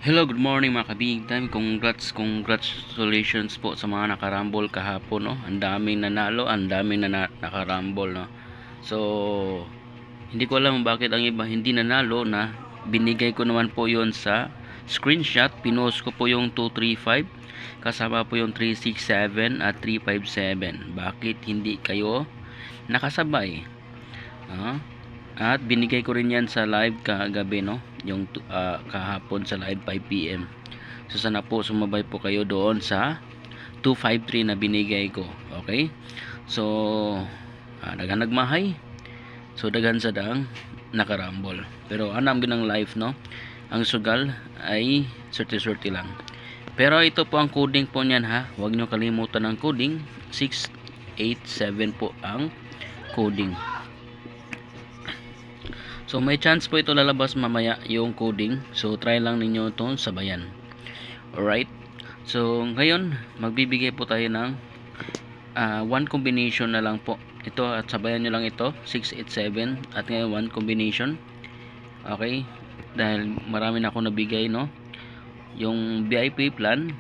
Hello, good morning mga kabig time. Congratulations po sa mga nakarambol kahapon, no. Ang daming nanalo, ang daming nakarambol, no. So, hindi ko alam bakit ang iba hindi nanalo na binigay ko naman po 'yon sa screenshot. Pinost ko po yung 235 kasama po yung 367 at 357. Bakit hindi kayo nakasabay? At binigay ko rin yan sa live kagabi, no, yung kahapon sa live 5 PM. So sana po sumabay po kayo doon sa 253 na binigay ko. Okay, so daghan nagmahay, so daghan sa daang nakarambol, pero anam ginang live, no. Ang sugal ay sorti lang, pero ito po ang coding po niyan, ha. Huwag nyo kalimutan ang coding. 687 po ang coding. So may chance po ito lalabas mamaya yung coding. So try lang ninyo itong sabayan. Alright. So ngayon magbibigay po tayo ng one combination na lang po. Ito at sabayan nyo lang ito. 687 at ngayon one combination. Okay. Dahil marami na ako nabigay, no. Yung VIP plan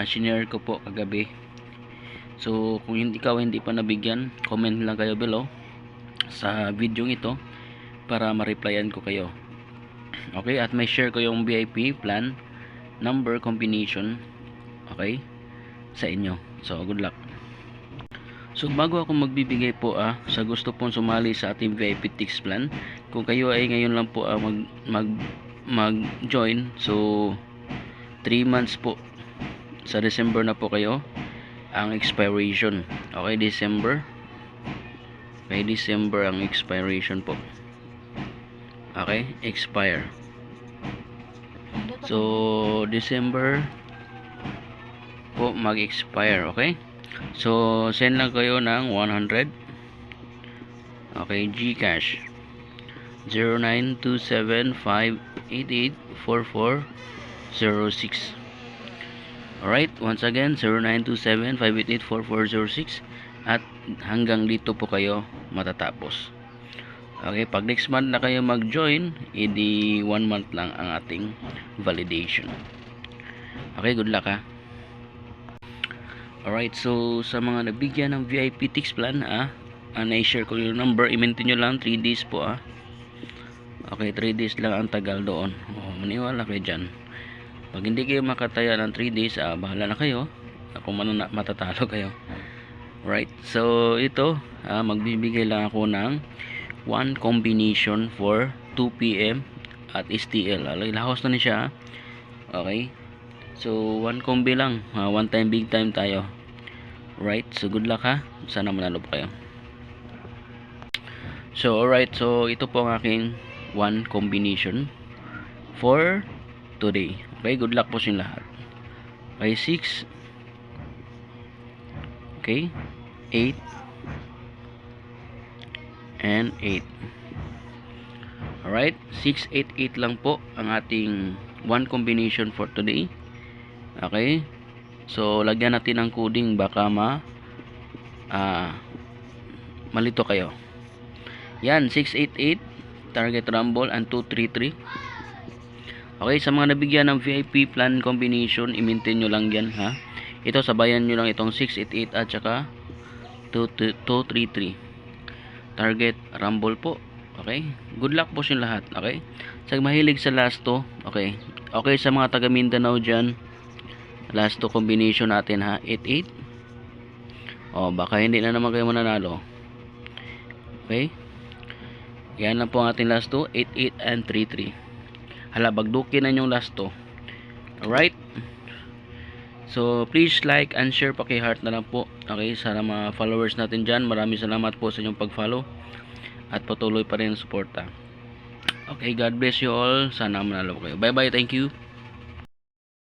shinare ko po kagabi. So kung ikaw hindi pa nabigyan, comment lang kayo below sa video ito para ma-replyan ko kayo. Okay, at may share ko yung VIP plan number combination, okay, sa inyo. So good luck. So bago ako magbibigay po sa gusto pong sumali sa ating VIP Tix plan, kung kayo ay ngayon lang po mag-join, so 3 months po, sa December na po kayo ang expiration. Okay, December ang expiration po. Okay, expire. So December po mag-expire. Okay, so send lang kayo ng 100. Okay, GCash 0927-588-4406. Alright, once again 0927-588-4406, at hanggang dito po kayo matatapos. Okay, pag next month na kayo mag-join, edi 1 month lang ang ating validation. Okay, good luck, ha. Alright, so sa mga nabigyan ng VIP Tix plan, na-share ko yung number. I-maintain nyo lang 3 days po, Okay, 3 days lang ang tagal doon. Maniwala kayo dyan. Pag hindi kayo makataya ng 3 days, bahala na kayo. Kung matatalo kayo. Right, so ito, magbibigay lang ako ng one combination for 2 PM at STL. Lahos na ni siya. Okay, so one combi lang, one time big time tayo. Right, so good luck, ha. Sana manalo po kayo. So alright, so ito po ang aking one combination for today. Okay, good luck po sa lahat. Okay, 6, okay, 8 and 8. Alright, 688 lang po ang ating one combination for today. Okay, so lagyan natin ng coding, baka malito kayo. Yan, 688 target rumble and 233. Okay, sa mga nabigyan ng VIP plan combination, i-maintain nyo lang yan, ha. Ito, sabayan nyo lang itong 688 at saka 233 target rumble po. Okay, good luck po sa lahat. Okay, sa mahilig sa last 2, okay, sa mga taga Mindanao dyan, last 2 combination natin, ha, 88. Baka hindi na naman kayo mananalo. Okay, yan lang po ang ating last 2, 88 and 33. Hala, bagdukin na yung last 2. Alright, so please like and share, paki-heart na lang po. Okay, sa mga followers natin dyan, maraming salamat po sa inyong pag-follow at patuloy pa rin ang suporta. Okay, God bless you all. Sana manalo kayo. Bye bye, thank you.